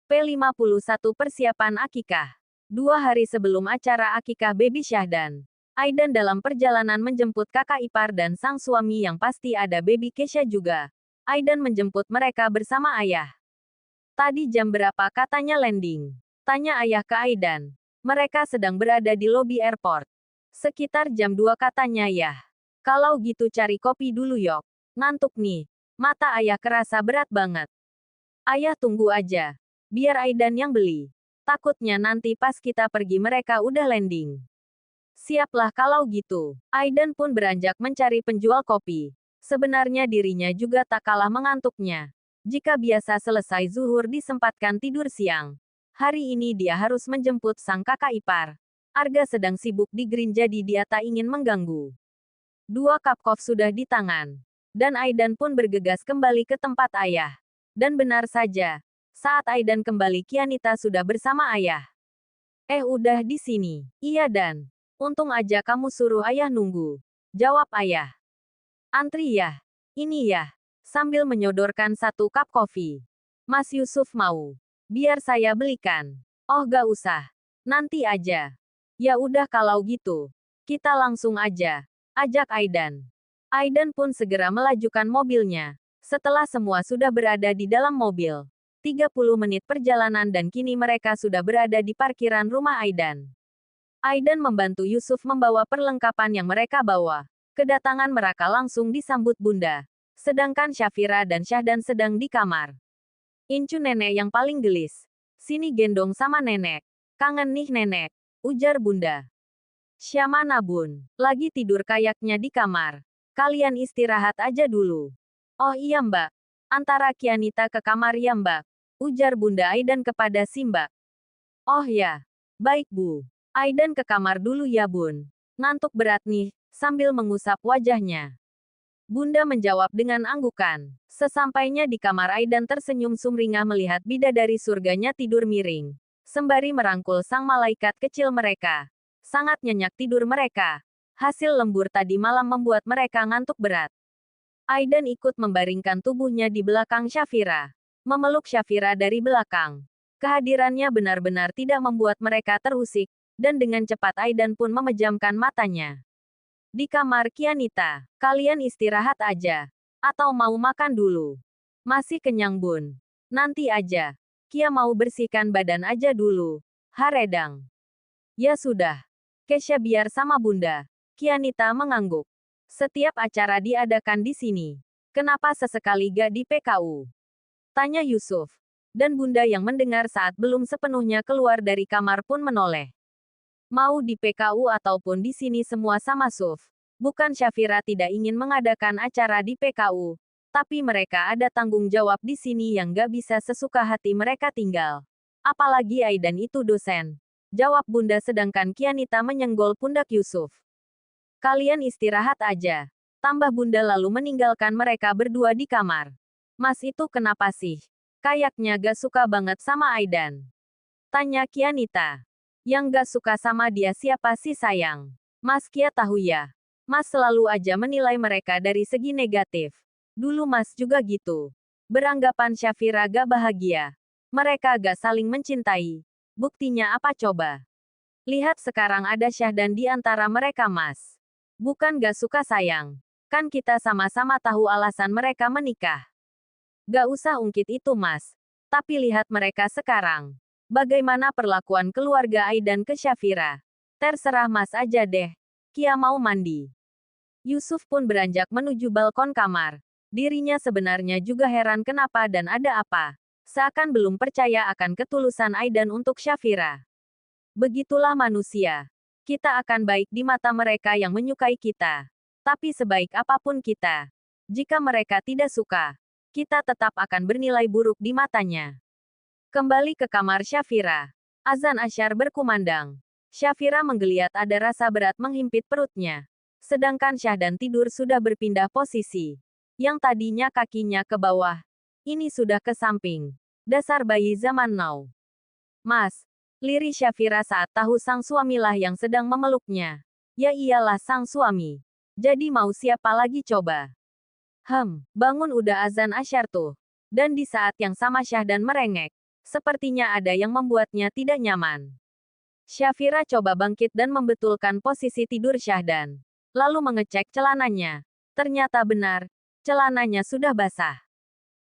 P51 Persiapan Akikah. 2 hari sebelum acara akikah baby Syahdan, Aidan dalam perjalanan menjemput kakak ipar dan sang suami yang pasti ada baby Kesha juga. Aidan menjemput mereka bersama ayah. Tadi jam berapa katanya landing? Tanya ayah ke Aidan. Mereka sedang berada di lobi airport. Sekitar jam 2 katanya ya. Kalau gitu cari kopi dulu yok. Ngantuk nih. Mata ayah kerasa berat banget. Ayah tunggu aja. Biar Aidan yang beli. Takutnya nanti pas kita pergi mereka udah landing. Siaplah kalau gitu. Aidan pun beranjak mencari penjual kopi. Sebenarnya dirinya juga tak kalah mengantuknya. Jika biasa selesai zuhur disempatkan tidur siang. Hari ini dia harus menjemput sang kakak ipar. Arga sedang sibuk di green jadi dia tak ingin mengganggu. 2 cup coffee sudah di tangan. Dan Aidan pun bergegas kembali ke tempat ayah. Dan benar saja. Saat Aidan kembali Kianita sudah bersama ayah. Udah di sini. Iya Dan. Untung aja kamu suruh ayah nunggu. Jawab ayah. Antri ya. Ini ya. Sambil menyodorkan 1 cup kopi. Mas Yusuf mau. Biar saya belikan. Oh gak usah. Nanti aja. Ya udah kalau gitu. Kita langsung aja. Ajak Aidan. Aidan pun segera melajukan mobilnya. Setelah semua sudah berada di dalam mobil. 30 menit perjalanan dan kini mereka sudah berada di parkiran rumah Aidan. Aidan membantu Yusuf membawa perlengkapan yang mereka bawa. Kedatangan mereka langsung disambut Bunda. Sedangkan Syafira dan Syahdan sedang di kamar. Incu nenek yang paling gelis. Sini gendong sama nenek. Kangen nih nenek. Ujar Bunda. Syamana bun. Lagi tidur kayaknya di kamar. Kalian istirahat aja dulu. Oh iya mbak. Antara Kianita ke kamar ya mbak. Ujar Bunda Aidan kepada si mbak. Oh ya. Baik bu. Aidan ke kamar dulu ya bun. Ngantuk berat nih. Sambil mengusap wajahnya. Bunda menjawab dengan anggukan. Sesampainya di kamar Aidan tersenyum sumringah melihat bidadari surganya tidur miring. Sembari merangkul sang malaikat kecil mereka. Sangat nyenyak tidur mereka. Hasil lembur tadi malam membuat mereka ngantuk berat. Aidan ikut membaringkan tubuhnya di belakang Syafira. Memeluk Syafira dari belakang. Kehadirannya benar-benar tidak membuat mereka terusik, dan dengan cepat Aidan pun memejamkan matanya. Di kamar Kianita, kalian istirahat aja. Atau mau makan dulu? Masih kenyang bun? Nanti aja. Kia mau bersihkan badan aja dulu. Haredang. Ya sudah. Kesha biar sama bunda. Kianita mengangguk. Setiap acara diadakan di sini. Kenapa sesekali gak di PKU? Tanya Yusuf. Dan bunda yang mendengar saat belum sepenuhnya keluar dari kamar pun menoleh. Mau di PKU ataupun di sini semua sama Suf. Bukan Syafira tidak ingin mengadakan acara di PKU. Tapi mereka ada tanggung jawab di sini yang gak bisa sesuka hati mereka tinggal. Apalagi Aidan itu dosen. Jawab bunda sedangkan Kianita menyenggol pundak Yusuf. Kalian istirahat aja. Tambah bunda lalu meninggalkan mereka berdua di kamar. Mas itu kenapa sih? Kayaknya gak suka banget sama Aidan. Tanya Kianita. Yang gak suka sama dia siapa sih sayang? Mas Kia tahu ya. Mas selalu aja menilai mereka dari segi negatif. Dulu Mas juga gitu. Beranggapan Syafira gak bahagia. Mereka gak saling mencintai. Buktinya apa coba? Lihat sekarang ada Syahdan di antara mereka Mas. Bukan gak suka sayang. Kan kita sama-sama tahu alasan mereka menikah. Gak usah ungkit itu Mas. Tapi lihat mereka sekarang. Bagaimana perlakuan keluarga Aidan ke Syafira? Terserah Mas aja deh. Kia mau mandi. Yusuf pun beranjak menuju balkon kamar. Dirinya sebenarnya juga heran kenapa dan ada apa. Seakan belum percaya akan ketulusan Aidan untuk Syafira. Begitulah manusia. Kita akan baik di mata mereka yang menyukai kita. Tapi sebaik apapun kita, jika mereka tidak suka, kita tetap akan bernilai buruk di matanya. Kembali ke kamar Syafira. Azan Asyar berkumandang. Syafira menggeliat ada rasa berat menghimpit perutnya. Sedangkan Syahdan tidur sudah berpindah posisi. Yang tadinya kakinya ke bawah, ini sudah ke samping. Dasar bayi zaman now. Mas, lirih Syafira saat tahu sang suamilah yang sedang memeluknya. Ya iyalah sang suami. Jadi mau siapa lagi coba? Bangun udah azan Asyar tuh. Dan di saat yang sama Syahdan merengek. Sepertinya ada yang membuatnya tidak nyaman. Syafira coba bangkit dan membetulkan posisi tidur Syahdan. Lalu mengecek celananya. Ternyata benar, celananya sudah basah.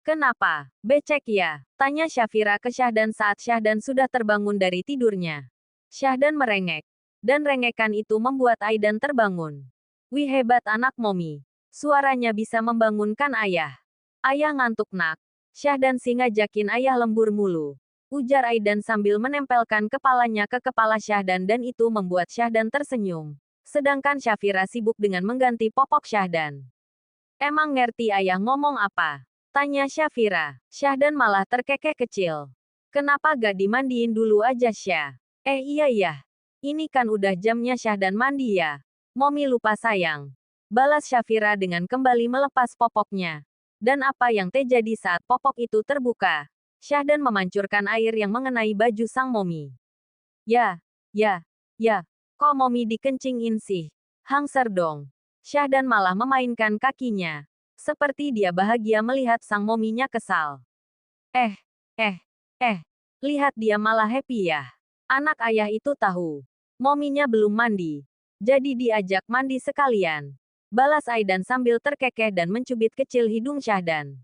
Kenapa? Becek ya? Tanya Syafira ke Syahdan saat Syahdan sudah terbangun dari tidurnya. Syahdan merengek. Dan rengekan itu membuat Aidan terbangun. Wih hebat anak Momi. Suaranya bisa membangunkan ayah. Ayah ngantuk nak. Syahdan si ngajakin ayah lembur mulu. Ujar Aidan sambil menempelkan kepalanya ke kepala Syahdan dan itu membuat Syahdan tersenyum. Sedangkan Syafira sibuk dengan mengganti popok Syahdan. Emang ngerti ayah ngomong apa? Tanya Syafira. Syahdan malah terkekeh kecil. Kenapa gak dimandiin dulu aja Syah? Iya. Ini kan udah jamnya Syahdan mandi ya. Momi lupa sayang. Balas Syafira dengan kembali melepas popoknya. Dan apa yang terjadi saat popok itu terbuka? Syahdan memancurkan air yang mengenai baju sang Momi. Ya. Kok Momi dikencingin sih? Hangser dong. Syahdan malah memainkan kakinya. Seperti dia bahagia melihat sang Mominya kesal. Lihat dia malah happy ya. Anak ayah itu tahu. Mominya belum mandi. Jadi diajak mandi sekalian. Balas Aidan sambil terkekeh dan mencubit kecil hidung Syahdan.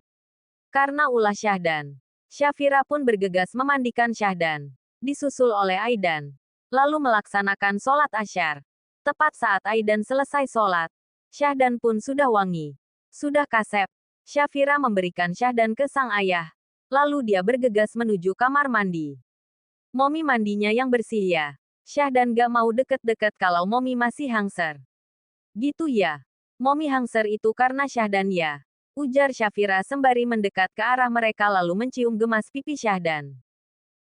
Karena ulah Syahdan, Syafira pun bergegas memandikan Syahdan. Disusul oleh Aidan. Lalu melaksanakan sholat asyar. Tepat saat Aidan selesai sholat, Syahdan pun sudah wangi. Sudah kasep. Syafira memberikan Syahdan ke sang ayah. Lalu dia bergegas menuju kamar mandi. Momi mandinya yang bersih ya. Syahdan gak mau deket-deket kalau Momi masih hangser. Gitu ya. Momi hangser itu karena Syahdan ya. Ujar Syafira sembari mendekat ke arah mereka lalu mencium gemas pipi Syahdan.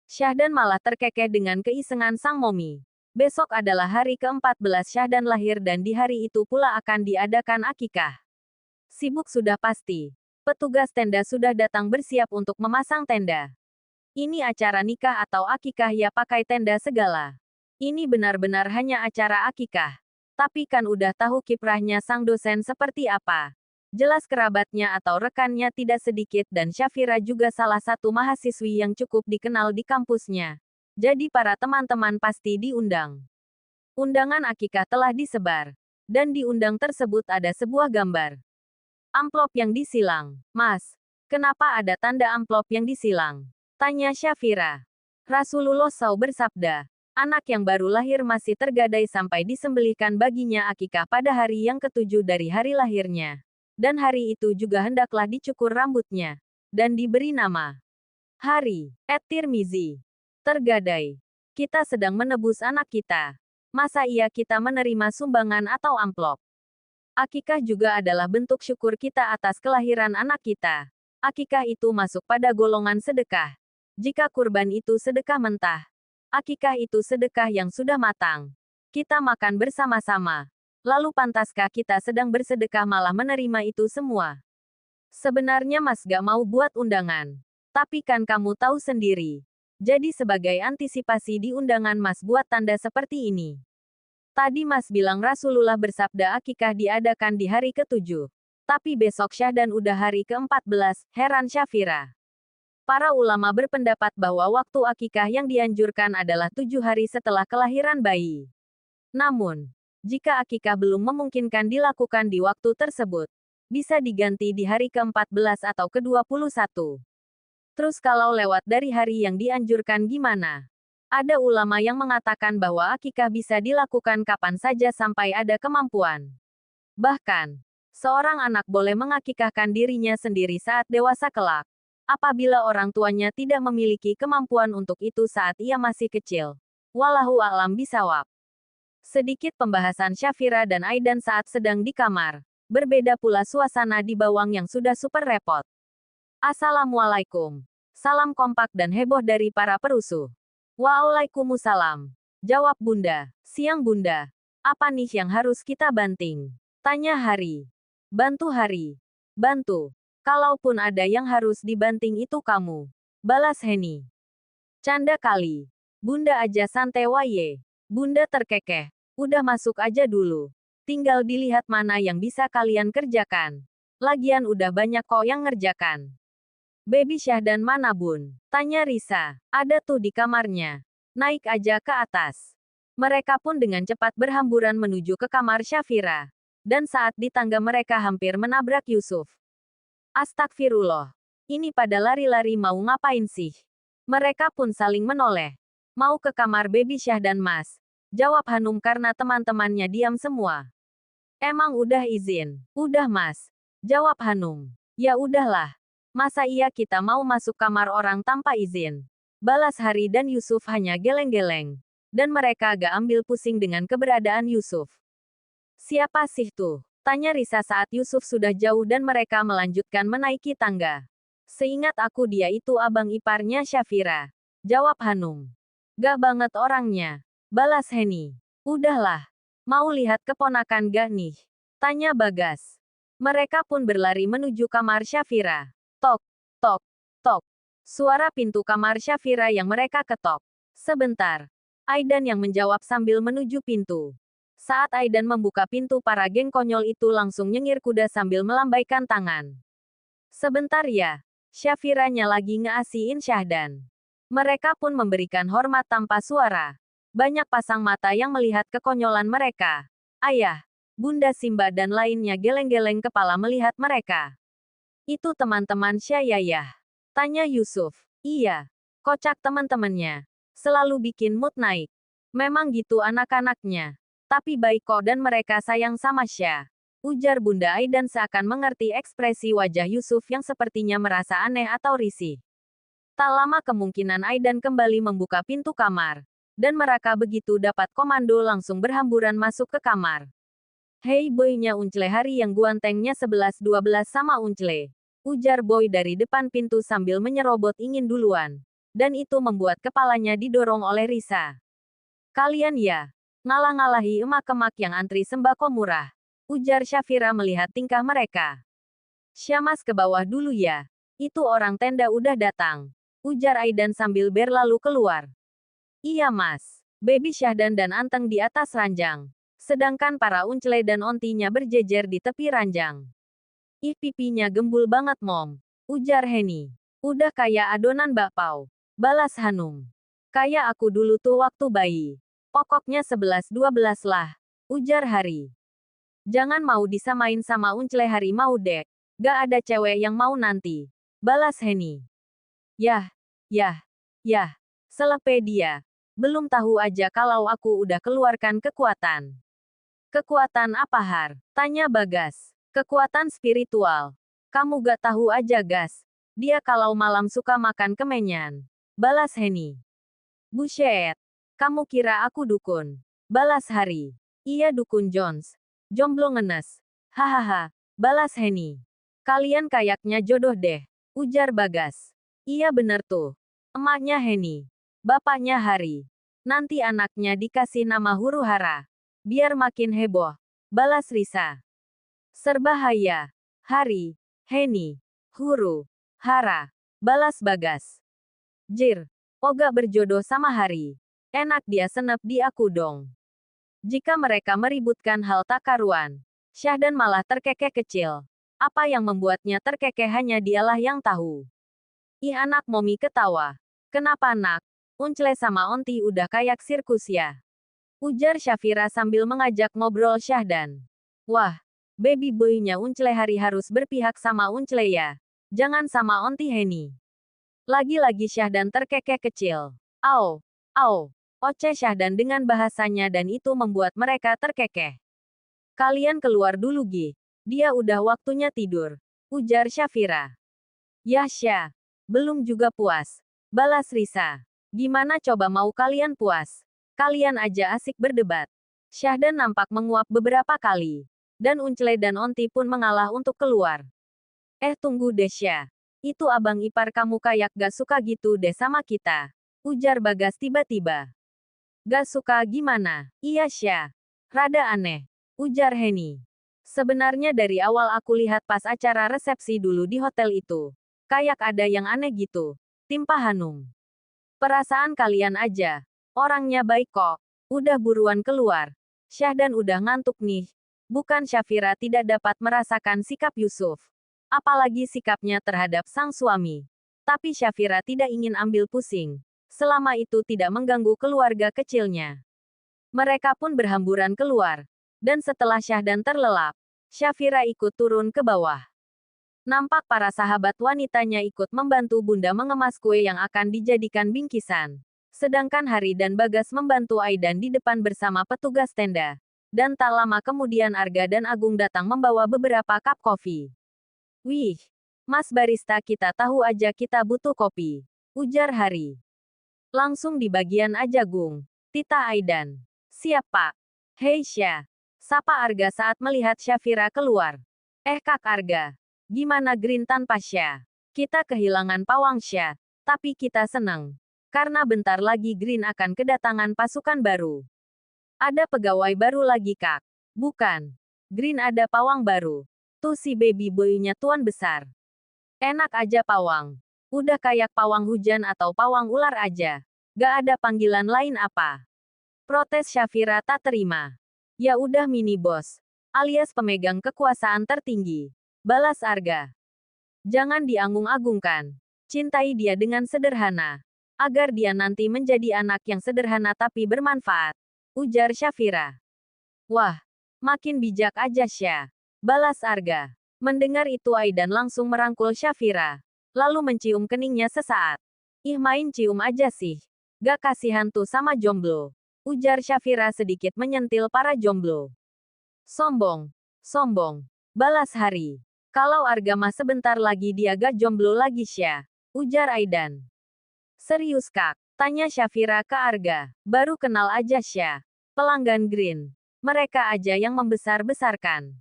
Syahdan malah terkekeh dengan keisengan sang Momi. Besok adalah hari ke-14 Syahdan lahir dan di hari itu pula akan diadakan akikah. Sibuk sudah pasti. Petugas tenda sudah datang bersiap untuk memasang tenda. Ini acara nikah atau akikah ya pakai tenda segala. Ini benar-benar hanya acara akikah. Tapi kan udah tahu kiprahnya sang dosen seperti apa. Jelas kerabatnya atau rekannya tidak sedikit dan Syafira juga salah satu mahasiswi yang cukup dikenal di kampusnya. Jadi para teman-teman pasti diundang. Undangan akikah telah disebar. Dan di undang tersebut ada sebuah gambar. Amplop yang disilang. Mas, kenapa ada tanda amplop yang disilang? Tanya Syafira. Rasulullah SAW bersabda, anak yang baru lahir masih tergadai sampai disembelihkan baginya akikah pada hari yang ke-7 dari hari lahirnya. Dan hari itu juga hendaklah dicukur rambutnya. Dan diberi nama. Hari. Tirmizi. Tergadai. Kita sedang menebus anak kita. Masa iya kita menerima sumbangan atau amplop? Akikah juga adalah bentuk syukur kita atas kelahiran anak kita. Akikah itu masuk pada golongan sedekah. Jika kurban itu sedekah mentah. Akikah itu sedekah yang sudah matang. Kita makan bersama-sama. Lalu pantaskah kita sedang bersedekah malah menerima itu semua? Sebenarnya Mas gak mau buat undangan. Tapi kan kamu tahu sendiri. Jadi sebagai antisipasi di undangan Mas buat tanda seperti ini. Tadi Mas bilang Rasulullah bersabda akikah diadakan di hari ke-7. Tapi besok Syahdan udah hari ke-14, heran Syafira. Para ulama berpendapat bahwa waktu akikah yang dianjurkan adalah 7 hari setelah kelahiran bayi. Namun, jika akikah belum memungkinkan dilakukan di waktu tersebut, bisa diganti di hari ke-14 atau ke-21. Terus kalau lewat dari hari yang dianjurkan gimana? Ada ulama yang mengatakan bahwa akikah bisa dilakukan kapan saja sampai ada kemampuan. Bahkan, seorang anak boleh mengakikahkan dirinya sendiri saat dewasa kelak. Apabila orang tuanya tidak memiliki kemampuan untuk itu saat ia masih kecil. Wallahu a'lam bishawab. Sedikit pembahasan Syafira dan Aidan saat sedang di kamar. Berbeda pula suasana di bawang yang sudah super repot. Assalamualaikum. Salam kompak dan heboh dari para perusuh. Waalaikumsalam. Jawab Bunda. Siang Bunda. Apa nih yang harus kita banting? Tanya Hari. Bantu Hari. Bantu. Kalaupun ada yang harus dibanting itu kamu. Balas Heni. Canda kali. Bunda aja santai waye. Bunda terkekeh. Udah masuk aja dulu. Tinggal dilihat mana yang bisa kalian kerjakan. Lagian udah banyak kok yang ngerjakan. Baby Syahdan mana bun? Tanya Risa. Ada tuh di kamarnya. Naik aja ke atas. Mereka pun dengan cepat berhamburan menuju ke kamar Syafira. Dan saat di tangga mereka hampir menabrak Yusuf. Astagfirullah. Ini pada lari-lari mau ngapain sih? Mereka pun saling menoleh. Mau ke kamar Baby Syahdan mas. Jawab Hanum karena teman-temannya diam semua. Emang udah izin? Udah mas. Jawab Hanum. Ya udahlah. Masa iya kita mau masuk kamar orang tanpa izin? Balas Hari dan Yusuf hanya geleng-geleng. Dan mereka agak ambil pusing dengan keberadaan Yusuf. Siapa sih tuh? Tanya Risa saat Yusuf sudah jauh dan mereka melanjutkan menaiki tangga. Seingat aku dia itu abang iparnya Syafira. Jawab Hanum. Gak banget orangnya. Balas Heni. Udahlah. Mau lihat keponakan gak nih? Tanya Bagas. Mereka pun berlari menuju kamar Syafira. Tok, tok, tok. Suara pintu kamar Syafira yang mereka ketok. Sebentar. Aidan yang menjawab sambil menuju pintu. Saat Aidan membuka pintu, para geng konyol itu langsung nyengir kuda sambil melambaikan tangan. Sebentar ya. Syafiranya lagi ngeasiin Syahdan. Mereka pun memberikan hormat tanpa suara. Banyak pasang mata yang melihat kekonyolan mereka. Ayah, Bunda Simba dan lainnya geleng-geleng kepala melihat mereka. Itu teman-teman Syayayah. Tanya Yusuf. Iya. Kocak teman-temannya. Selalu bikin mood naik. Memang gitu anak-anaknya. Tapi baik kok dan mereka sayang sama Syah. Ujar Bunda Aidan seakan mengerti ekspresi wajah Yusuf yang sepertinya merasa aneh atau risih. Tak lama kemungkinan Aidan kembali membuka pintu kamar. Dan mereka begitu dapat komando langsung berhamburan masuk ke kamar. Hei boynya Uncle Hari yang guantengnya 11-12 sama Uncle. Ujar boy dari depan pintu sambil menyerobot ingin duluan. Dan itu membuat kepalanya didorong oleh Risa. Kalian ya, ngalah-ngalahi emak-emak yang antri sembako murah. Ujar Syafira melihat tingkah mereka. Syamas ke bawah dulu ya. Itu orang tenda udah datang. Ujar Aidan sambil berlalu keluar. Iya mas. Baby Syahdan dan Anteng di atas ranjang. Sedangkan para Uncle dan ontinya berjejer di tepi ranjang. Ih pipinya gembul banget mom. Ujar Heni. Udah kayak adonan bakpao. Balas Hanum. Kayak aku dulu tuh waktu bayi. Pokoknya 11-12 lah. Ujar Hari. Jangan mau disamain sama Uncle Hari mau dek. Gak ada cewek yang mau nanti. Balas Heni. Yah. Selepe dia. Belum tahu aja kalau aku udah keluarkan kekuatan. Kekuatan apa Har? Tanya Bagas. Kekuatan spiritual. Kamu gak tahu aja gas. Dia kalau malam suka makan kemenyan. Balas Heni. Buset. Kamu kira aku dukun? Balas Hari. Iya dukun Jones. Jomblo ngenes. Hahaha. Balas Heni. Kalian kayaknya jodoh deh. Ujar Bagas. Iya bener tuh. Emaknya Heni. Bapaknya Hari. Nanti anaknya dikasih nama Huru Hara. Biar makin heboh. Balas Risa. Serbahaya. Hari. Heni. Huru. Hara. Balas Bagas. Jir. Oga berjodoh sama Hari. Enak dia senep di aku dong. Jika mereka meributkan hal tak karuan. Syahdan malah terkekeh kecil. Apa yang membuatnya terkekeh hanya dialah yang tahu. Ih anak momi ketawa. Kenapa nak? Uncle sama onti udah kayak sirkus ya. Ujar Syafira sambil mengajak ngobrol Syahdan. Wah, baby boynya Uncle Hari harus berpihak sama Uncle ya. Jangan sama onti Heni. Lagi-lagi Syahdan terkekeh kecil. Au, oceh Syahdan dengan bahasanya dan itu membuat mereka terkekeh. Kalian keluar dulu Gi. Dia udah waktunya tidur. Ujar Syafira. Yah Syah. Belum juga puas. Balas Risa. Gimana coba mau kalian puas? Kalian aja asik berdebat. Syahdan nampak menguap beberapa kali. Dan Uncle dan onti pun mengalah untuk keluar. Tunggu deh Syah. Itu abang ipar kamu kayak gak suka gitu deh sama kita. Ujar Bagas tiba-tiba. Gak suka gimana? Iya Syah. Rada aneh. Ujar Heni. Sebenarnya dari awal aku lihat pas acara resepsi dulu di hotel itu. Kayak ada yang aneh gitu. Timpa Hanum. Perasaan kalian aja. Orangnya baik kok. Udah buruan keluar. Syahdan udah ngantuk nih. Bukan Syafira tidak dapat merasakan sikap Yusuf. Apalagi sikapnya terhadap sang suami. Tapi Syafira tidak ingin ambil pusing. Selama itu tidak mengganggu keluarga kecilnya. Mereka pun berhamburan keluar. Dan setelah Syahdan terlelap, Syafira ikut turun ke bawah. Nampak para sahabat wanitanya ikut membantu Bunda mengemas kue yang akan dijadikan bingkisan. Sedangkan Hari dan Bagas membantu Aidan di depan bersama petugas tenda. Dan tak lama kemudian Arga dan Agung datang membawa beberapa cup kopi. Wih, Mas Barista, kita tahu aja kita butuh kopi, ujar Hari. Langsung di bagian aja Gung. Tita Aidan. Siap Pak. Hei Syah. Sapa Arga saat melihat Syafira keluar. Kak Arga. Gimana Green tanpa Syah? Kita kehilangan pawang Syah. Tapi kita senang. Karena bentar lagi Green akan kedatangan pasukan baru. Ada pegawai baru lagi Kak. Bukan. Green ada pawang baru. Tuh si baby boy-nya Tuan Besar. Enak aja pawang. Udah kayak pawang hujan atau pawang ular aja. Gak ada panggilan lain apa? Protes Syafira tak terima. Ya udah mini bos. Alias pemegang kekuasaan tertinggi. Balas Arga. Jangan dianggung-agungkan. Cintai dia dengan sederhana. Agar dia nanti menjadi anak yang sederhana tapi bermanfaat. Ujar Syafira. Wah, makin bijak aja Syah. Balas Arga. Mendengar itu Aidan langsung merangkul Syafira. Lalu mencium keningnya sesaat. Ih main cium aja sih. Gak kasihan tuh sama jomblo. Ujar Syafira sedikit menyentil para jomblo. Sombong. Sombong. Balas Hari. Kalau Arga mah sebentar lagi dia gak jomblo lagi Syah. Ujar Aidan. Serius Kak? Tanya Syafira ke Arga. Baru kenal aja Syah. Pelanggan Green. Mereka aja yang membesar-besarkan.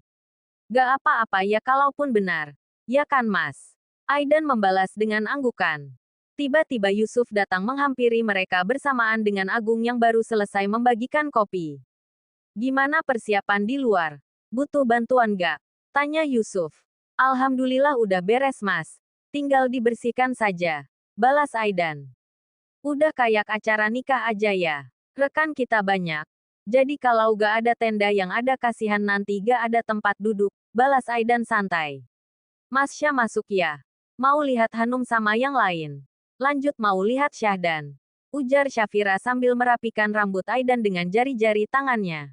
Gak apa-apa ya kalaupun benar. Ya kan Mas? Aidan membalas dengan anggukan. Tiba-tiba Yusuf datang menghampiri mereka bersamaan dengan Agung yang baru selesai membagikan kopi. Gimana persiapan di luar? Butuh bantuan gak? Tanya Yusuf. Alhamdulillah udah beres Mas. Tinggal dibersihkan saja. Balas Aidan. Udah kayak acara nikah aja ya. Rekan kita banyak. Jadi kalau gak ada tenda yang ada kasihan nanti gak ada tempat duduk. Balas Aidan santai. Mas Syah masuk ya. Mau lihat Hanum sama yang lain. Lanjut mau lihat Syahdan. Ujar Syafira sambil merapikan rambut Aidan dengan jari-jari tangannya.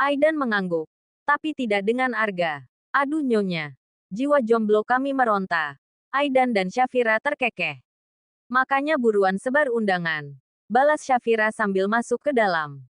Aidan mengangguk. Tapi tidak dengan Arga. Aduh nyonya. Jiwa jomblo kami meronta. Aidan dan Syafira terkekeh. Makanya buruan sebar undangan. Balas Syafira sambil masuk ke dalam.